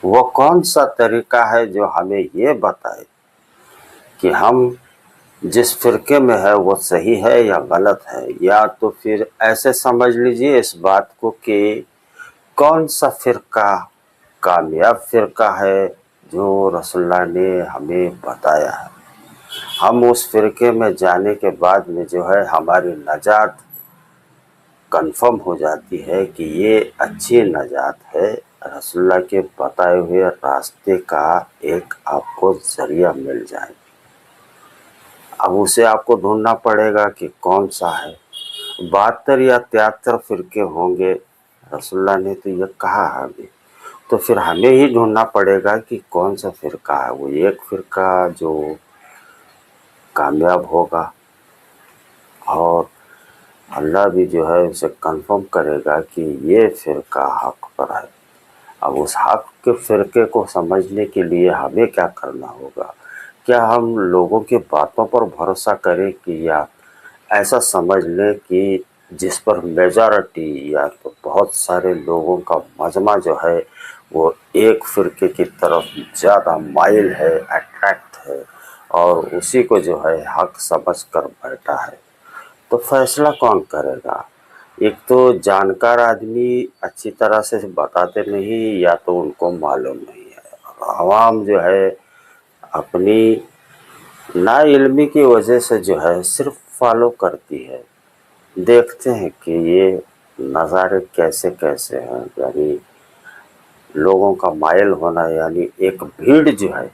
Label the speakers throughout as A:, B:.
A: وہ کون سا طریقہ ہے جو ہمیں یہ بتائے کہ ہم جس فرقے میں ہے وہ صحیح ہے یا غلط ہے، یا تو پھر ایسے سمجھ لیجئے اس بات کو کہ کون سا فرقہ کامیاب فرقہ ہے جو رسول اللہ نے ہمیں بتایا ہے۔ ہم اس فرقے میں جانے کے بعد میں جو ہے ہماری نجات کنفرم ہو جاتی ہے کہ یہ اچھی نجات ہے، رسول اللہ کے بتائے ہوئے راستے کا ایک آپ کو ذریعہ مل جائے۔ اب اسے آپ کو ڈھونڈنا پڑے گا کہ کون سا ہے۔ 72 یا 73 فرقے ہوں گے، رسول اللہ نے تو یہ کہا ہے ابھی، تو پھر ہمیں ہی ڈھونڈنا پڑے گا کہ کون سا فرقہ ہے وہ ایک فرقہ جو کامیاب ہوگا، اور اللہ بھی جو ہے اسے کنفرم کرے گا کہ یہ فرقہ حق پر ہے۔ اب اس حق کے فرقے کو سمجھنے کے لیے ہمیں کیا کرنا ہوگا؟ کیا ہم لوگوں کی باتوں پر بھروسہ کریں کہ یا ایسا سمجھ لیں کہ جس پر میجارٹی یا تو بہت سارے لوگوں کا مجمع جو ہے وہ ایک فرقے کی طرف زیادہ مائل ہے، اٹریکٹ ہے، اور اسی کو جو ہے حق سمجھ کر بیٹھا ہے، تو فیصلہ کون کرے گا؟ ایک تو جانکار آدمی اچھی طرح سے بتاتے نہیں، یا تو ان کو معلوم نہیں ہے، اور عوام جو ہے اپنی نا علمی کی وجہ سے جو ہے صرف فالو کرتی ہے۔ دیکھتے ہیں کہ یہ نظارے کیسے کیسے ہیں، یعنی لوگوں کا مائل ہونا، یعنی ایک بھیڑ جو ہے،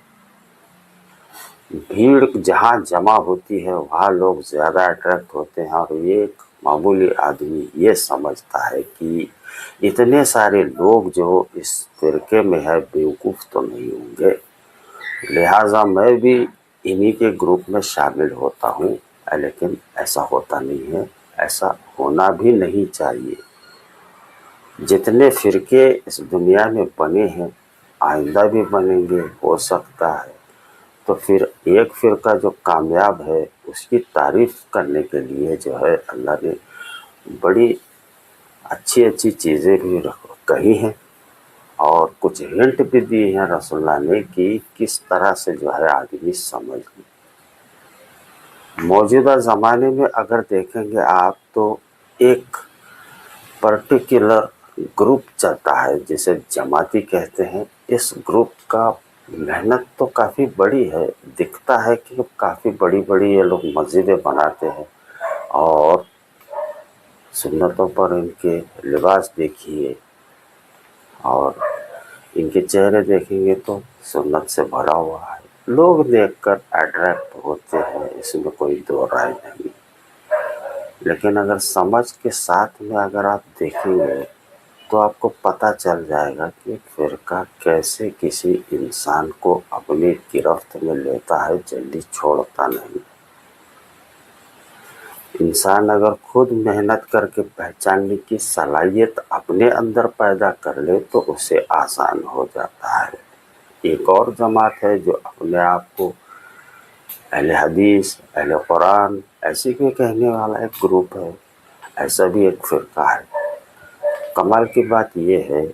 A: بھیڑ جہاں جمع ہوتی ہے وہاں لوگ زیادہ اٹریکٹ ہوتے ہیں، اور یہ ایک معمولی آدمی یہ سمجھتا ہے کہ اتنے سارے لوگ جو اس فرقے میں ہے بیوقوف تو نہیں ہوں گے، لہٰذا میں بھی انہی کے گروپ میں شامل ہوتا ہوں، لیکن ایسا ہوتا نہیں ہے، ایسا ہونا بھی نہیں چاہیے۔ جتنے فرقے اس دنیا میں بنے ہیں آئندہ بھی بنیں گے، ہو سکتا ہے، تو پھر ایک فرقہ جو کامیاب ہے اس کی تعریف کرنے کے لیے جو ہے اللہ نے بڑی اچھی اچھی چیزیں بھی کہی ہیں، اور کچھ ہنٹ بھی دی ہیں رسول اللہ نے کہ کس طرح سے جو ہے آدمی سمجھ لے۔ موجودہ زمانے میں اگر دیکھیں گے آپ تو ایک پرٹیکولر گروپ چلتا ہے جسے جماعتی کہتے ہیں۔ اس گروپ کا محنت تو کافی بڑی ہے، دکھتا ہے کہ کافی بڑی بڑی یہ لوگ مسجدیں بناتے ہیں، اور سنتوں پر ان کے لباس دیکھیے اور ان کے چہرے دیکھیں گے تو سنت سے بھرا ہوا ہے، لوگ دیکھ کر اٹریکٹ ہوتے ہیں، اس میں کوئی دو رائے نہیں۔ لیکن اگر سمجھ کے ساتھ میں اگر آپ دیکھیں گے تو آپ کو پتہ چل جائے گا کہ فرقہ کیسے کسی انسان کو اپنی گرفت میں لیتا ہے، جلدی چھوڑتا نہیں۔ انسان اگر خود محنت کر کے پہچاننے کی صلاحیت اپنے اندر پیدا کر لے تو اسے آسان ہو جاتا ہے۔ ایک اور جماعت ہے جو اپنے آپ کو اہل حدیث، اہل قرآن ایسی کوئی کہنے والا ایک گروپ ہے، ایسا بھی ایک فرقہ ہے۔ کمال کی بات یہ ہے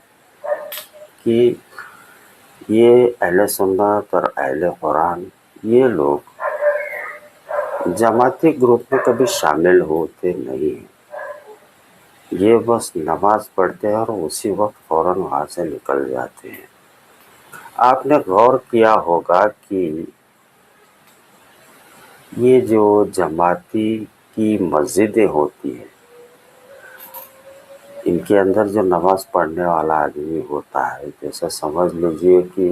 A: کہ یہ اہل سنت اور اہل قرآن یہ لوگ جماعتی گروپ میں کبھی شامل ہوتے نہیں ہیں، یہ بس نماز پڑھتے ہیں اور اسی وقت فوراً وہاں سے نکل جاتے ہیں۔ آپ نے غور کیا ہوگا کہ یہ جو جماعتی کی مسجدیں ہوتی ہیں ان کے اندر جو نماز پڑھنے والا آدمی ہوتا ہے، جیسے سمجھ لیجئے کہ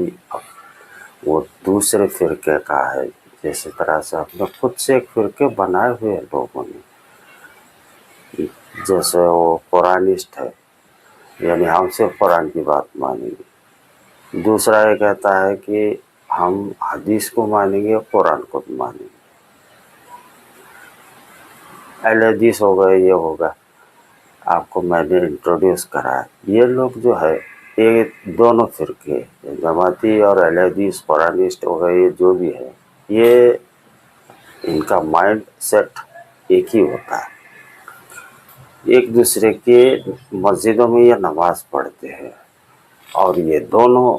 A: وہ دوسرے فرقے کا ہے، جیسے طرح سے اپنے خود سے ایک فرقے بنائے ہوئے لوگوں نے، جیسے وہ قرآنسٹ ہے، یعنی ہم صرف قرآن کی بات مانیں گے، دوسرا یہ کہتا ہے کہ ہم حدیث کو مانیں گے، قرآن کو بھی مانیں گے، اہل حدیث ہوگا یہ ہوگا۔ آپ کو میں نے انٹروڈیوس کرا ہے، یہ لوگ جو ہے یہ دونوں فرقے جماعتی اور اہل حدیث قرآنسٹ ہو گئے، یہ جو بھی ہے یہ ان کا مائنڈ سیٹ ایک ہی ہوتا ہے، ایک دوسرے کے مسجدوں میں یہ نماز پڑھتے ہیں، اور یہ دونوں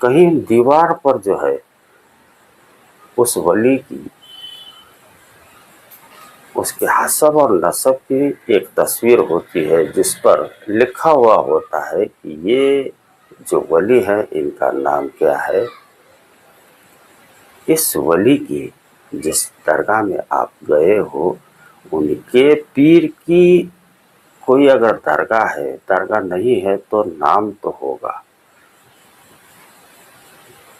A: کہیں دیوار پر جو ہے اس ولی کی، اس کے حسب اور نسب کی ایک تصویر ہوتی ہے جس پر لکھا ہوا ہوتا ہے کہ یہ جو ولی ہیں ان کا نام کیا ہے۔ اس ولی کی جس درگاہ میں آپ گئے ہو ان کے پیر کی کوئی اگر درگاہ ہے، درگاہ نہیں ہے تو نام تو ہوگا۔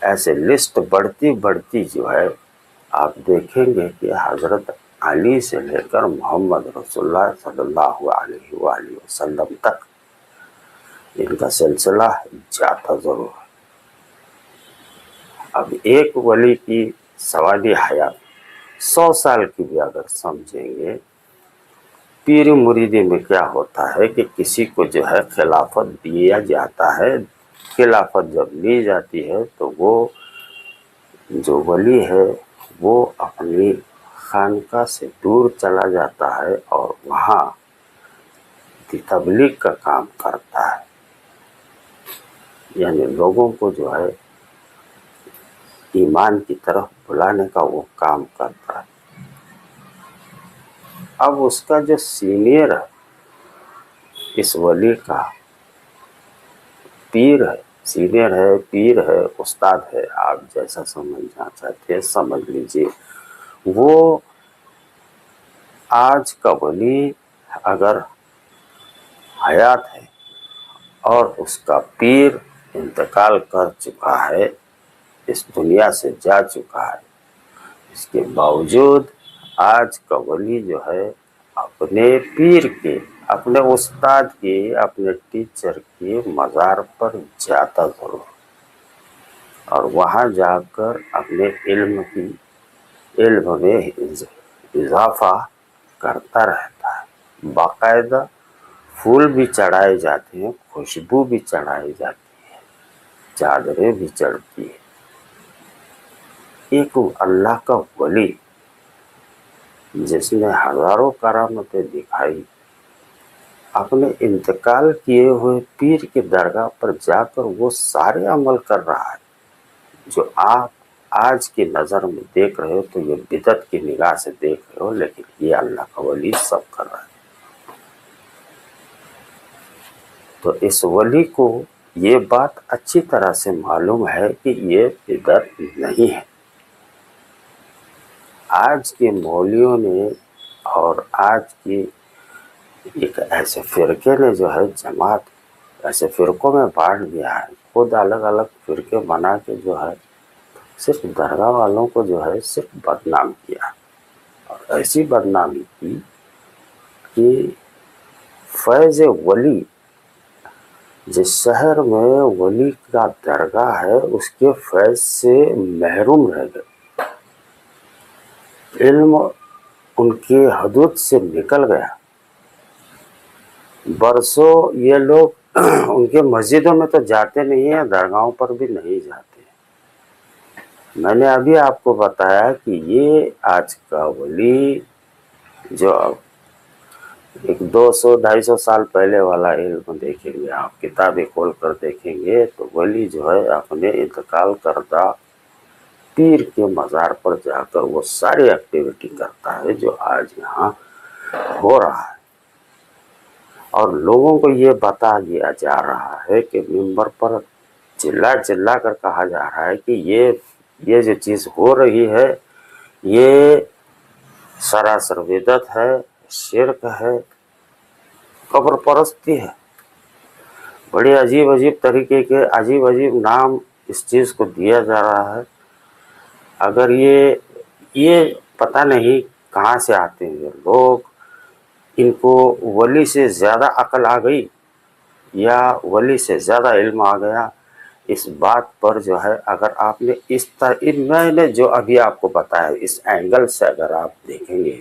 A: ایسے لسٹ بڑھتی بڑھتی جو ہے آپ دیکھیں گے کہ حضرت علی سے لے کر محمد رسول اللہ صلی اللہ علیہ وآلہ وسلم تک ان کا سلسلہ جاتا ضرور ہے۔ اب ایک ولی کی سوانح حیات 100 سال کی بھی اگر سمجھیں گے، پیر مریدی میں کیا ہوتا ہے کہ کسی کو جو ہے خلافت دیا جاتا ہے، خلافت جب لی جاتی ہے تو وہ جو ولی ہے وہ اپنی خانقاہ سے دور چلا جاتا ہے اور وہاں تبلیغ کا کام کرتا ہے، یعنی لوگوں کو جو ہے ایمان کی طرف بلانے کا وہ کام کرتا ہے۔ اب اس کا جو سینئر ہے، اس ولی کا پیر ہے، سینئر ہے، پیر ہے، استاد ہے، آپ جیسا سمجھنا چاہتے ہیں سمجھ لیجیے، وہ آج کا ولی اگر حیات ہے اور اس کا پیر انتقال کر چکا ہے، اس دنیا سے جا چکا ہے، اس کے باوجود آج کا ولی جو ہے اپنے پیر کے، اپنے استاد کے، اپنے ٹیچر کے مزار پر جاتا ضرور اور وہاں جا کر اپنے علم میں اضافہ کرتا رہتا ہے۔ باقاعدہ پھول بھی چڑھائے جاتے ہیں، خوشبو بھی چڑھائی جاتی ہے، چادریں بھی چڑھتی ہیں۔ ایک اللہ کا ولی جس نے ہزاروں کرامتیں دکھائی، اپنے انتقال کیے ہوئے پیر کی درگاہ پر جا کر وہ سارے عمل کر رہا ہے جو آپ آج کی نظر میں دیکھ رہے ہو تو یہ بدعت کی نگاہ سے دیکھ رہے ہو، لیکن یہ اللہ کا ولی سب کر رہا ہے۔ تو اس ولی کو یہ بات اچھی طرح سے معلوم ہے کہ یہ بدعت نہیں ہے۔ آج کے مولویوں نے اور آج کی ایک ایسے فرقے نے جو ہے جماعت ایسے فرقوں میں بانٹ دیا ہے، خود الگ الگ فرقے بنا کے جو ہے صرف درگاہ والوں کو جو ہے صرف بدنام کیا، اور ایسی بدنامی کی کہ فیض ولی جس شہر میں ولی کا درگاہ ہے اس کے فیض سے محروم رہ گئے، علم ان کے حدود سے نکل گیا۔ برسوں یہ لوگ ان کے مسجدوں میں تو جاتے نہیں ہیں، درگاہوں پر بھی نہیں جاتے۔ میں نے ابھی آپ کو بتایا کہ یہ آج کا ولی جو ایک 200-250 سال پہلے والا علم دیکھیں گے، آپ کتابیں کھول کر دیکھیں گے تو ولی جو ہے اپنے انتقال کردہ پیر کے مزار پر جا کر وہ ساری ایکٹیویٹی کرتا ہے جو آج یہاں ہو رہا ہے، اور لوگوں کو یہ بتا دیا جا رہا ہے کہ منبر پر چلا چلا کر کہا جا رہا ہے کہ یہ جو چیز ہو رہی ہے یہ سراسر بدعت ہے، شرک ہے، قبر پرستی ہے۔ بڑے عجیب عجیب طریقے کے عجیب عجیب نام اس چیز کو دیا جا رہا ہے۔ اگر یہ پتہ نہیں کہاں سے آتے ہیں لوگ، ان کو ولی سے زیادہ عقل آ گئی یا ولی سے زیادہ علم آ گیا، اس بات پر جو ہے اگر آپ نے میں نے جو ابھی آپ کو بتایا اس اینگل سے اگر آپ دیکھیں گے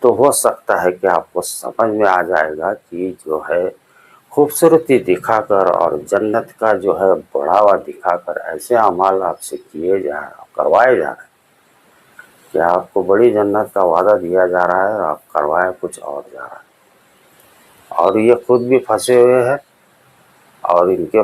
A: تو ہو سکتا ہے کہ آپ کو سمجھ میں آ جائے گا کہ جو ہے خوبصورتی دکھا کر اور جنت کا جو ہے بڑھاوا دکھا کر ایسے اعمال آپ سے کروائے جا رہے ہیں کہ آپ کو بڑی جنت کا وعدہ دیا جا رہا ہے اور آپ کروائے کچھ اور جا رہا ہے، اور یہ خود بھی پھنسے ہوئے ہیں اور ان کے